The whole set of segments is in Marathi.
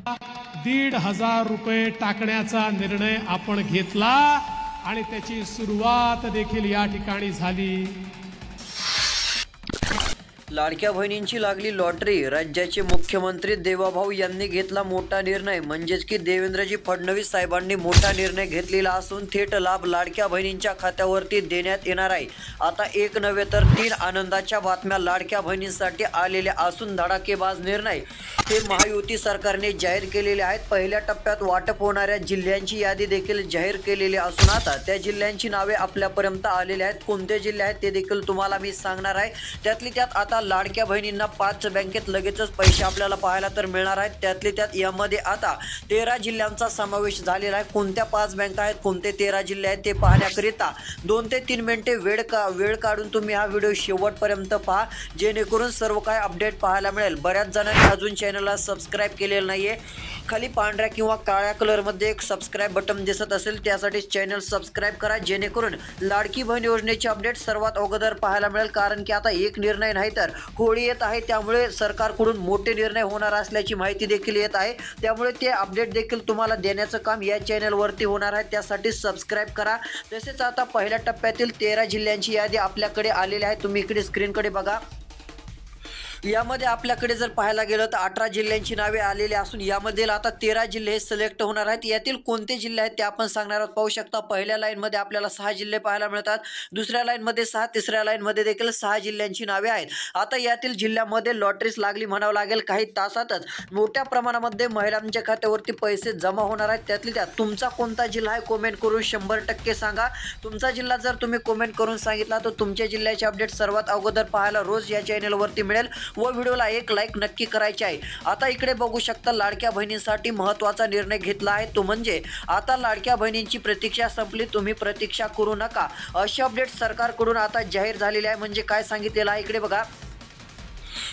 ₹1,500 टाकण्याचा निर्णय आपण घेतला आणि त्याची सुरुवात देखील या ठिकाणी झाली। लाडक्या बहिणींची लागली लॉटरी। राज्याचे मुख्यमंत्री देवाभाऊ यांनी घेतला मोठा निर्णय, म्हणजेच की देवेंद्रजी फडणवीस साहेबांनी मोठा निर्णय घेतलेला असून थेट लाभ लाडक्या बहिणींच्या खात्यावरती देण्यात येणार आहे। आता एक नव्हे तर 3 आनंदाच्या बातम्या लाडक्या बहिणींसाठी आलेल्या असून धडाकेबाज निर्णय हे महायुती सरकारने जाहीर केलेले आहेत। पहिल्या टप्प्यात वाटप होणाऱ्या जिल्ह्यांची यादी देखील जाहीर केलेली असून आता त्या जिल्ह्यांची नावे आपल्यापर्यंत आलेली आहेत। कोणते जिल्हे आहेत ते देखील तुम्हाला मी सांगणार आहे। त्यातली त्यात आता लाडक्या बहिणींना 5 बँकेत लगेचच पैसे आपल्याला पाहायला तर मिळणार आहेत। त्यातली त्यात यामध्ये आता 13 जिल्ह्यांचा समावेश झालेला आहे। कोणत्या 5 बँका आहेत, कोणते 13 जिल्हे आहेत ते पाहण्याकरिता 2 ते 3 मिनिटे वेळ काढून तुम्ही हा व्हिडिओ शेवटपर्यंत पहा, जेणेकरून सर्व काय अपडेट पाहायला मिळेल। बऱ्याच जणांनी अजून चॅनलला सबस्क्राईब केलेलं नाहीये। खाली पांढऱ्या किंवा काळ्या कलरमध्ये एक सबस्क्राईब बटन दिसत असेल, त्यासाठी चॅनल सबस्क्राईब करा, जेणेकरून लाडकी बहीण योजनेचे अपडेट सर्वात अगोदर पाहायला मिळेल। कारण की आता एक निर्णय नाही तर होळी येत आहे, त्यामुळे सरकारकडून मोठे निर्णय होणार असल्याची माहिती देखील येत आहे। त्यामुळे ते अपडेट देखील तुम्हाला देण्याचं काम या चॅनलवरती होणार आहे, त्यासाठी सबस्क्राईब करा। तसेच आता पहिल्या टप्प्यातील 13 जिल्ह्यांची यादी आपल्याकडे आलेली आहे। तुम्ही इकडे स्क्रीनकडे बघा। यामध्ये आपल्याकडे जर पाहायला गेलं तर 18 जिल्ह्यांची नावे आलेली असून यामधील आता 13 जिल्हे सिलेक्ट होणार आहेत। यातील कोणते जिल्हे आहेत ते आपण सांगणार आहोत। पाहू शकता पहिल्या लाईनमध्ये आपल्याला 6 जिल्हे पाहायला मिळतात, दुसऱ्या लाईनमध्ये 6, तिसऱ्या लाईनमध्ये देखील 6 जिल्ह्यांची नावे आहेत। आता यातील जिल्ह्यामध्ये लॉटरीज लागली म्हणावं लागेल। काही तासातच मोठ्या प्रमाणामध्ये महिलांच्या खात्यावरती पैसे जमा होणार आहेत। त्यातली त्यात तुमचा कोणता जिल्हा आहे कमेंट करून 100% सांगा। तुमचा जिल्हा जर तुम्ही कमेंट करून सांगितला तर तुमच्या जिल्ह्याचे अपडेट सर्वात अगोदर पाहायला रोज या चॅनलवरती मिळेल व व्हिडिओला एक लाईक नक्की करायचे आहे। आता इकडे बघू शकता लाडक्या बहिणींसाठी महत्त्वाचा निर्णय घेतला आहे, तो म्हणजे आता लाडक्या बहिणींची प्रतीक्षा संपली, तुम्ही प्रतीक्षा करू नका, असे अपडेट सरकारकडून आता जाहीर झालेले आहे। म्हणजे काय सांगितलेलं आहे इकडे बघा,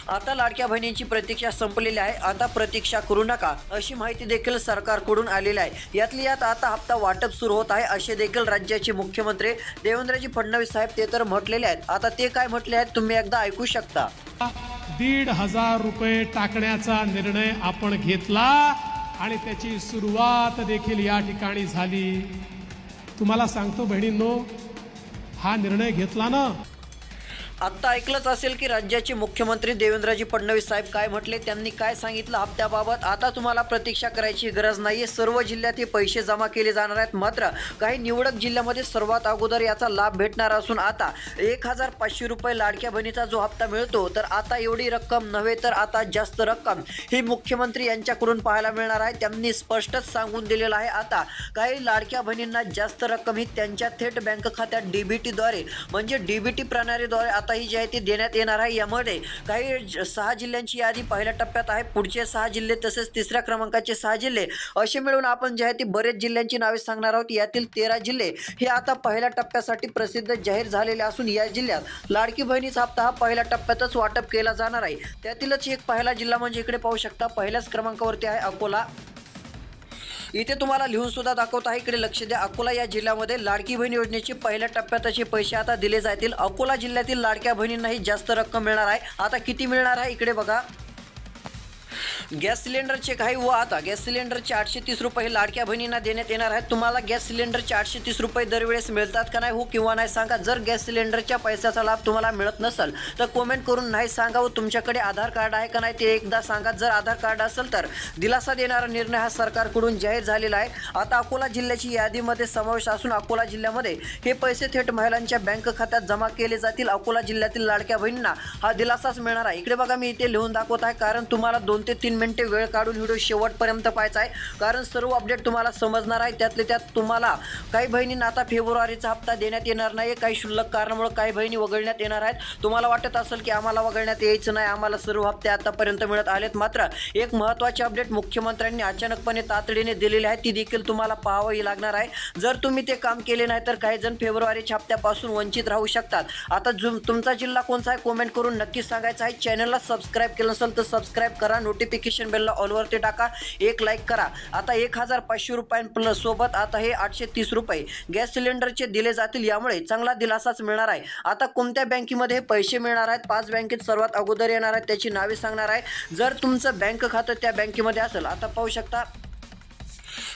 आता लाडक्या बहिणींची प्रतीक्षा संपलेली आहे, आता प्रतीक्षा करू नका, अशी माहिती देखील सरकारकडून आलेली आहे। यातली यात आता हप्ता वाटप सुरू होत आहे, असे देखील राज्याचे मुख्यमंत्री देवेंद्रजी फडणवीस साहेब ते तर म्हटलेले आहेत। आता ते काय म्हटले आहेत तुम्ही एकदा ऐकू शकता। ₹1,500 टाकण्याचा निर्णय आपण घेतला आणि त्याची सुरुवात देखील या ठिकाणी झाली। तुम्हाला सांगतो बहिणींनो, हा निर्णय घेतला ना, आत्ता ऐकलंच असेल की राज्याचे मुख्यमंत्री देवेंद्रजी फडणवीस साहेब काय म्हटले, त्यांनी काय सांगितलं हप्त्याबाबत। आता तुम्हाला प्रतीक्षा करायची गरज नाहीये, सर्व जिल्ह्यात हे पैसे जमा केले जाणार आहेत। मात्र काही निवडक जिल्ह्यामध्ये सर्वात अगोदर याचा लाभ भेटणार असून आता ₹1,500 लाडक्या बहिणीचा जो हप्ता मिळतो, तर आता एवढी रक्कम नव्हे तर आता जास्त रक्कम ही मुख्यमंत्री यांच्याकडून पाहायला मिळणार आहे। त्यांनी स्पष्टच सांगून दिलेलं आहे, आता काही लाडक्या बहिणींना जास्त रक्कम ही त्यांच्या थेट बँक खात्यात डीबीटीद्वारे म्हणजे डीबीटी प्रणालीद्वारे ही जी आहे ती देण्यात येणार आहे। यामध्ये काही 6 जिल्ह्यांची यादी पहिल्या टप्प्यात आहे, पुढचे 6 जिल्हे तसेच तिसऱ्या क्रमांकाचे 6 जिल्हे असे मिळून आपण जे आहे ती बरेच जिल्ह्यांची नावे सांगणार आहोत। यातील 13 जिल्हे हे आता पहिल्या टप्प्यासाठी प्रसिद्ध जाहीर झालेले असून या जिल्ह्यात लाडकी बहिणीचा हप्ता हा पहिल्या टप्प्यातच वाटप केला जाणार आहे। त्यातीलच एक पहिला जिल्हा म्हणजे इकडे पाहू शकता पहिल्याच क्रमांकावरती आहे अकोला। इथे तुम्हाला लिहून सुद्धा दाखवत आहे, इकडे लक्ष द्या। अकोला या जिल्ह्यामध्ये लाडकी बहीण योजनेचे पहिल्या टप्प्यातचे पैसे आता दिले जातील। अकोला जिल्ह्यातील लाडक्या बहिणींनाही जास्त रक्कम मिळणार आहे। आता किती मिळणार आहे इकडे बघा, गॅस सिलेंडरचे काही व आता गॅस सिलेंडरचे ₹830 लाडक्या बहिणींना देण्यात येणार आहेत। तुम्हाला गॅस सिलेंडरचे ₹830 दरवेळेस मिळतात का नाही, हो किंवा नाही सांगा। जर गॅस सिलेंडरच्या पैशाचा लाभ तुम्हाला मिळत नसेल तर कमेंट करून नाही सांगा व तुमच्याकडे आधार कार्ड आहे का नाही ते एकदा सांगा। जर आधार कार्ड असेल तर दिलासा देणारा निर्णय हा सरकारकडून जाहीर झालेला आहे। आता अकोला जिल्ह्याची यादीमध्ये समावेश असून अकोला जिल्ह्यामध्ये हे पैसे थेट महिलांच्या बँक खात्यात जमा केले जातील। अकोला जिल्ह्यातील लाडक्या बहिणींना हा दिलासाच मिळणार आहे। इकडे बघा मी इथे लिहून दाखवत आहे, कारण तुम्हाला 2 ते 3 मिनिटे वेळ काढून व्हिडिओ शेवटपर्यंत पाहायचा आहे, कारण सर्व अपडेट तुम्हाला समजणार आहे। त्यातले त्यात तुम्हाला काही बहिणींना आता फेब्रुवारीचा हप्ता देण्यात येणार नाही, काही शुल्लक कारणामुळे काही बहिणी वगळण्यात येणार आहेत। तुम्हाला वाटत असेल की आम्हाला वगळण्यात यायचं नाही, आम्हाला सर्व हप्ते आतापर्यंत मिळत आलेत। मात्र एक महत्त्वाचे अपडेट मुख्यमंत्र्यांनी अचानकपणे तातडीने दिलेली आहे, ती देखील तुम्हाला पाहावी लागणार आहे। जर तुम्ही ते काम केले नाही तर काही जण फेब्रुवारीच्या हप्त्यापासून वंचित राहू शकतात। आता तुमचा जिल्हा कोणता आहे कमेंट करून नक्की सांगायचा आहे। चॅनलला सबस्क्राईब केलं नसेल तर सबस्क्राईब करा, नोटिफिकेशन नोटिफिकेशन बेलला ऑलवरती टाका, एक लाईक करा. आता 1500 रुपयांप्लस सोबत आता हे 830 रुपये गॅस सिलेंडरचे दिले जातील. यामुळे चांगला दिलासाच मिळणार आहे. आता कोणत्या बँकेमध्ये हे पैसे मिळणार आहेत, 5 बँकेत सर्वात अगोदर येणार आहेत, त्याची नावे सांगणार आहे. जर तुमचं बँक खातं त्या बँकेमध्ये असेल, आता पाहू शकता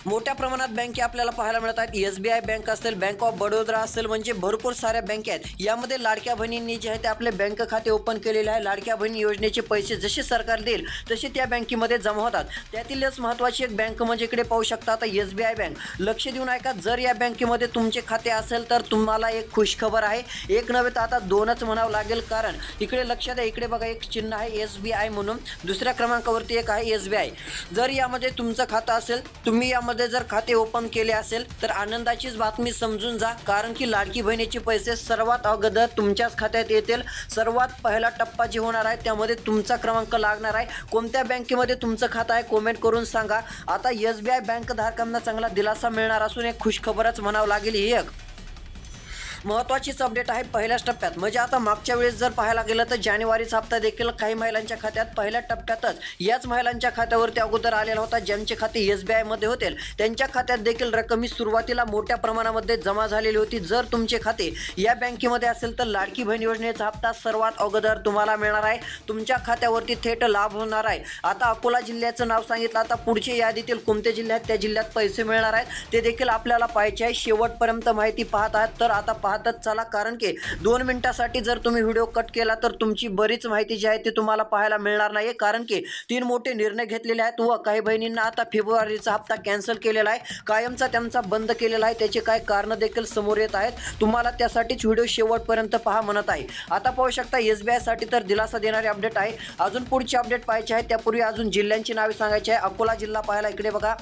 मोठ्या प्रमाणात बँके आपल्याला पाहायला मिळतात. SBI बँक असेल, बँक ऑफ बडोदरा असेल, म्हणजे भरपूर साऱ्या बँके आहेत. यामध्ये लाडक्या बहिणींनी जे आहे ते आपले बँक खाते ओपन केलेले आहे. लाडक्या बहिणी योजनेचे पैसे जसे सरकार देईल तसे त्या बँकेमध्ये जमा होतात. त्यातीलच महत्त्वाची एक बँक म्हणजे इकडे पाहू शकता आता SBI बँक. लक्ष देऊन ऐका, जर या बँकेमध्ये तुमचे खाते असेल तर तुम्हाला एक खुशखबर आहे. एक नव्हे तर आता 2च म्हणावं लागेल, कारण इकडे लक्षात आहे, इकडे बघा एक चिन्ह आहे SBI म्हणून, दुसऱ्या क्रमांकावरती एक आहे SBI. जर यामध्ये तुमचं खातं असेल, तुम्ही यामध्ये जर खाते ओपन केले असेल तर आनंदाचीच बातमी समजून जा, कारण की लाडकी बहिणीचे पैसे सर्वात अगोदर तुमच्याच खात्यात येतील. सर्वात पहिला टप्पा जे होणार आहे त्यामध्ये तुमचा क्रमांक लागणार आहे. कोणत्या बँकेमध्ये तुमचं खातं आहे कमेंट करून सांगा. आता SBI बँक धारकांना चांगला दिलासा मिळणार असून एक खुशखबरच म्हणावं लागेल. ही एक महत्त्वाचीच अपडेट आहे पहिल्याच टप्प्यात. म्हणजे आता मागच्या वेळेस जर पाहायला गेलं तर जानेवारीचा हप्ता देखील काही महिलांच्या खात्यात पहिल्या टप्प्यातच याच महिलांच्या खात्यावरती अगोदर आलेला होता. ज्यांचे खाते SBI मध्ये होते त्यांच्या खात्यात देखील रक्कम सुरुवातीला मोठ्या प्रमाणामध्ये जमा झालेली होती. जर तुमचे खाते या बँकेमध्ये असेल तर लाडकी बहीण योजनेचा हप्ता सर्वात अगोदर तुम्हाला मिळणार आहे. तुमच्या खात्यावरती थेट लाभ होणार आहे. आता अकोला जिल्ह्याचं नाव सांगितलं, आता पुढच्या यादीतील कोणते जिल्हे आहेत त्या जिल्ह्यात पैसे मिळणार आहेत ते देखील आपल्याला पाहायचे आहे. शेवटपर्यंत माहिती पाहत आहात तर आता पाहतच चला, कारण की 2 मिनिटासाठी जर तुम्ही व्हिडिओ कट केला तर तुमची बरीच माहिती जी आहे ती तुम्हाला पाहायला मिळणार नाही. कारण की 3 मोठे निर्णय घेतलेले आहेत व काही बहिणींना आता फेब्रुवारीचा हप्ता कॅन्सल केलेला आहे, कायमचा त्यांचा बंद केलेला आहे. त्याचे काय कारण देखील समोर येत आहेत. तुम्हाला त्यासाठीच व्हिडिओ शेवटपर्यंत पहा म्हणत आहे. आता पाहू शकता SBI साठी तर दिलासा देणारी अपडेट आहे. अजून पुढची अपडेट पाहायची आहे त्यापूर्वी अजून जिल्ह्यांची नावे सांगायची आहे. अकोला जिल्हा पाहायला इकडे बघा.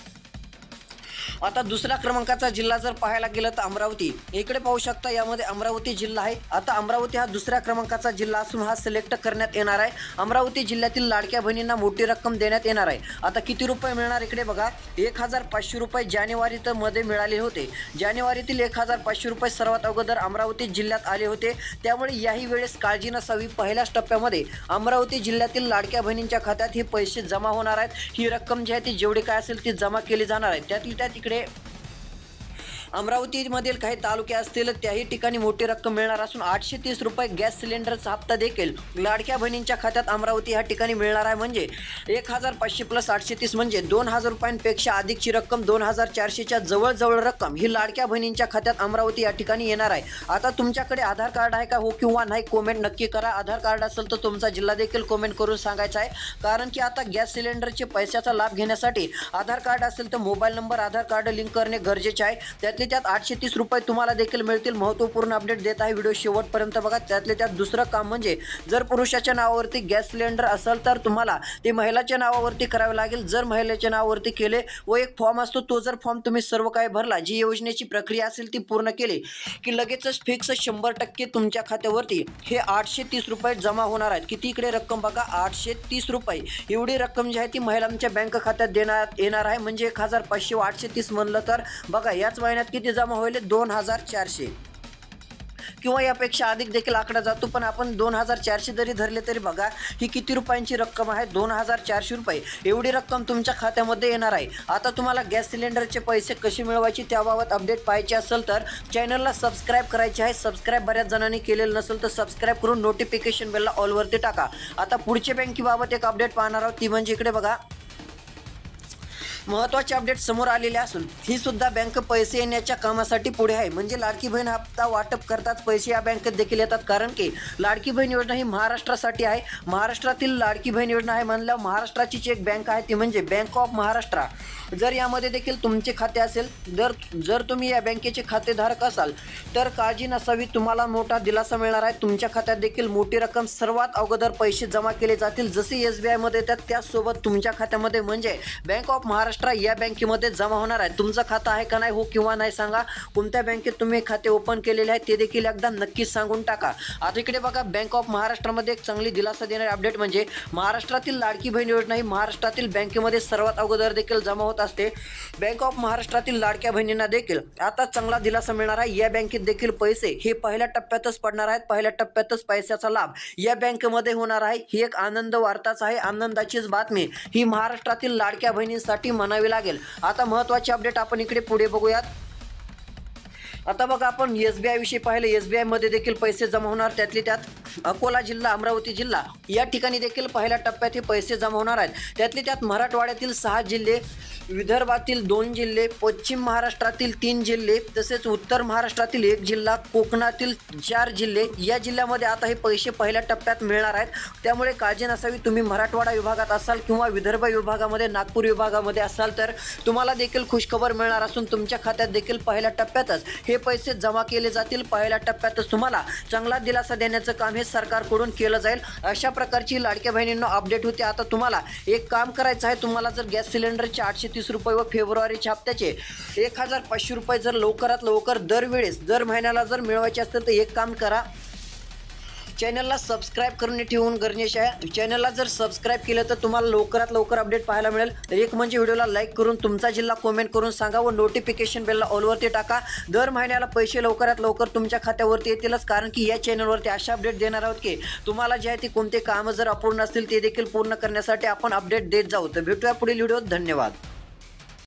आता दुसऱ्या क्रमांकाचा जिल्हा जर पाहायला गेलं तर अमरावती. इकडे पाहू शकता यामध्ये अमरावती जिल्हा आहे. आता अमरावती हा दुसऱ्या क्रमांकाचा जिल्हा असून हा सिलेक्ट करण्यात येणार आहे. अमरावती जिल्ह्यातील लाडक्या बहिणींना मोठी रक्कम देण्यात येणार आहे. आता किती रुपये मिळणार इकडे बघा. 1500 रुपये जानेवारीत मध्ये मिळाले होते. जानेवारीतील 1500 रुपये सर्वात अगोदर अमरावती जिल्ह्यात आले होते. त्यामुळे याही वेळेस काळजी नसावी. पहिल्याच टप्प्यामध्ये अमरावती जिल्ह्यातील लाडक्या बहिणींच्या खात्यात हे पैसे जमा होणार आहेत. ही रक्कम जी आहे ती जेवढी काय असेल ती जमा केली जाणार आहे. त्यातली त्यात इकडे अमरावतीमधील काही तालुके असतील त्याही ठिकाणी मोठी रक्कम मिळणार असून 830 रुपये गॅस सिलेंडरचा हप्ता देखील लाडक्या बहिणींच्या खात्यात अमरावती या ठिकाणी मिळणार आहे. म्हणजे 1500 प्लस 830 म्हणजे 2000 रुपयांपेक्षा अधिकची रक्कम, 2400च्या जवळजवळ रक्कम ही लाडक्या बहिणींच्या खात्यात अमरावती या ठिकाणी येणार आहे. आता तुमच्याकडे आधार कार्ड आहे का, हो किंवा नाही कमेंट नक्की करा. आधार कार्ड असेल तर तुमचा जिल्हा देखील कमेंट करून सांगायचा आहे. कारण की आता गॅस सिलेंडरचे पैशाचा लाभ घेण्यासाठी आधार कार्ड असेल तर मोबाईल नंबर आधार कार्ड लिंक करणे गरजेचे आहे. त्यात 830 रुपये तुम्हाला देखील मिळतील. महत्त्वपूर्ण अपडेट देत आहे, व्हिडिओ शेवटपर्यंत बघा. त्यातले त्यात दुसरं काम म्हणजे जर पुरुषाच्या नावावरती गॅस सिलेंडर असेल तर तुम्हाला ते महिलाच्या नावावरती करावे लागेल. जर महिलेच्या नावावरती केले व एक फॉर्म असतो, तो जर फॉर्म तुम्ही सर्व काही भरला, जी योजनेची प्रक्रिया असेल ती पूर्ण केली की लगेचच फिक्स 100% तुमच्या खात्यावरती हे 830 रुपये जमा होणार आहेत. किती इकडे रक्कम बघा, 830 रुपये एवढी रक्कम जी आहे ती महिलांच्या बँक खात्यात देण्यात येणार आहे. म्हणजे 1500 व 830 म्हणलं तर बघा याच महिन्यात किती जमा होईल, 2400 किंवा यापेक्षा अधिक देखील आकडा जातो. पण आपण 2400 जरी धरले तरी बघा ही किती रुपयांची रक्कम आहे, 2400 रुपये एवढी रक्कम तुमच्या खात्यामध्ये येणार आहे. आता तुम्हाला गॅस सिलेंडरचे पैसे कसे मिळवायचे त्याबाबत अपडेट पाहायचे असेल तर चॅनलला सबस्क्राईब करायचे आहे. सबस्क्राईब बऱ्याच जणांनी केलेलं नसेल तर सबस्क्राईब करून नोटिफिकेशन बेलला ऑलवरती टाका. आता पुढच्या बँकेबाबत एक अपडेट पाहणार आहोत, ती म्हणजे इकडे बघा. महत्त्वाचे अपडेट समोर आलेले असून ही सुद्धा बँक पैसे येण्याच्या कामासाठी पुढे आहे. म्हणजे लाडकी बहीण हप्ता वाटप करताच पैसे या बँकेत देखील येतात. कारण की लाडकी बहीण योजना ही महाराष्ट्रासाठी आहे. महाराष्ट्रातील लाडकी बहीण योजना आहे म्हणल्यावर महाराष्ट्राचीच एक बँक आहे ती म्हणजे बँक ऑफ महाराष्ट्र. जर यामध्ये देखील तुमचे खाते असेल, जर तुम्ही या बँकेचे खातेधारक असाल तर काळजी नसावी, तुम्हाला मोठा दिलासा मिळणार आहे. तुमच्या खात्यात देखील मोठी रक्कम सर्वात अगोदर पैसे जमा केले जातील. जसे SBI मध्ये येतात त्याचसोबत तुमच्या खात्यामध्ये म्हणजे बँक ऑफ महाराष्ट्र या बँकेमध्ये जमा होणार आहे. तुमचं खातं आहे का नाही, हो किंवा नाही सांगा. कोणत्या बँकेत तुम्ही खाते ओपन केलेले आहे ते देखील एकदा नक्कीच सांगून टाका. आता इकडे बघा बँक ऑफ महाराष्ट्रामध्ये एक चांगली दिलासा देणारी अपडेट म्हणजे महाराष्ट्रातील लाडकी बहीण योजना ही महाराष्ट्रातील बँकेमध्ये सर्वात अगोदर देखील जमा होत होत असते। बँक ऑफ महाराष्ट्रातील लाडक्या बहिणींना देखील आता चांगला दिलासा मिळणार आहे। या बँकेत देखील पैसे हे पहिल्या टप्प्यातच पडणार आहेत। पहिल्या टप्प्यातच पैशाचा लाभ या बँकेमध्ये होणार आहे। ही एक आनंद वार्ताच आहे, आनंदाचीच बातमी ही महाराष्ट्रातील लाडक्या बहिणींसाठी म्हणावी लागेल। आता महत्त्वाची अपडेट आपण इकडे पुढे बघूयात। आता बघा, आपण SBI विषयी पाहिलं, SBI मध्ये देखील पैसे जमा होणार। त्यातली त्यात अकोला जिल्हा, अमरावती जिल्हा या ठिकाणी देखील पहिल्या टप्प्यात हे पैसे जमा होणार आहेत। त्यातली त्यात मराठवाड्यातील 6 जिल्हे, विदर्भातील 2 जिल्हे, पश्चिम महाराष्ट्रातील 3 जिल्हे, तसेच उत्तर महाराष्ट्रातील 1 जिल्हा, कोकणातील 4 जिल्हे या जिल्ह्यामध्ये आता हे पैसे पहिल्या टप्प्यात मिळणार आहेत। त्यामुळे काळजी नसावी। तुम्ही मराठवाडा विभागात असाल किंवा विदर्भ विभागामध्ये, नागपूर विभागामध्ये असाल तर तुम्हाला देखील खुशखबर मिळणार असून तुमच्या खात्यात देखील पहिल्या टप्प्यातच हे पैसे जमा केले जातील। पहिल्या टप्प्यातच तुम्हाला चांगला दिलासा देण्याचं काम हे सरकारकडून केलं जाईल। अशा प्रकारची लाडक्या बहिणींना अपडेट होते। आता तुम्हाला एक काम करायचं आहे, तुम्हाला जर गॅस सिलेंडरचे 830 रुपये व फेब्रुवारीच्या हप्त्याचे 1500 रुपये जर लवकरात लवकर दरवेळेस दर महिन्याला जर मिळवायचे असतील तर एक काम करा, चॅनलला सबस्क्राईब करून ठेवून गरजेचे आहे। चॅनलला जर सबस्क्राईब केलं तर तुम्हाला लवकरात लवकर अपडेट पाहायला मिळेल। एक म्हणजे व्हिडिओला लाईक करून तुमचा जिल्हा कमेंट करून सांगा व नोटिफिकेशन बेलला ऑलवरती टाका। दर महिन्याला पैसे लवकरात लवकर तुमच्या खात्यावरती येतीलच, कारण की या चॅनलवरती अशा अपडेट देणार आहोत की तुम्हाला जे आहे ते कोणते कामं जर अपूर्ण असतील ते देखील पूर्ण करण्यासाठी आपण अपडेट देत जाऊ। तर भेटूया पुढील व्हिडिओत। धन्यवाद।